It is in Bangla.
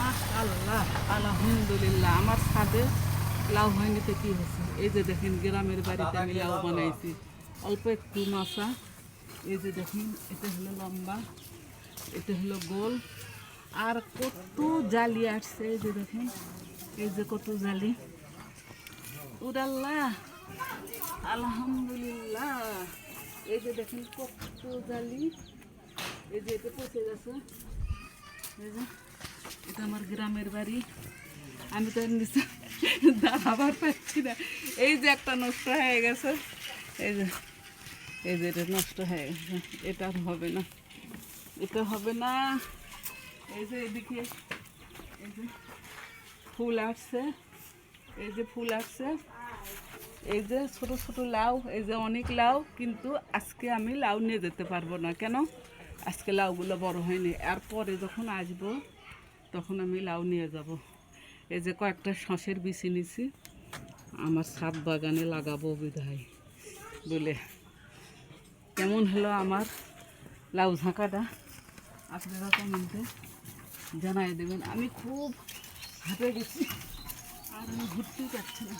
মাশাআল্লাহ, আলহামদুলিল্লাহ। আমার ছাদে লাউ হয়নি তো কি হয়েছে? এই যে দেখেন গ্রামের বাড়িতে আমি লাউ বানাইছি, অল্প একটু মাছা। এই যে দেখেন, এটা হলো লম্বা, এটা হলো গোল, আর কত জালি আসছে। এই যে দেখেন, এই যে কত জালি, উড়াল্লাহ, আলহামদুলিল্লাহ। এই যে দেখেন কত জালি, এই যে এটা পচে গেছে। এই যে এটা আমার গ্রামের বাড়ি, আমি তো নিচে দাঁড়াবার পাচ্ছি না। এই যে একটা নষ্ট হয়ে গেছে, এই যে এটা নষ্ট হয়ে গেছে, এটা আর হবে না, এটা হবে না। এই যে এদিকে এই যে ফুল আসছে, এই যে ফুল আসছে, এই যে ছোট ছোট লাউ, এই যে অনেক লাউ, কিন্তু আজকে আমি লাউ নিয়ে যেতে পারবো না। কেন? আজকে লাউগুলো বড় হয়নি, আর পরে যখন আসবো তখন আমি লাউ নিয়ে যাব। এই যে কয়েকটা শসের বিচি নিছি, আমার ছাদ বাগানে লাগাবো বিধায় বলে। কেমন হলো আমার লাউ ঝাঁকাটা আপনারা কমেন্টে জানাই দেবেন। আমি খুব হাঁপে গেছি, আর আমি ঘুরতেই পারছি না।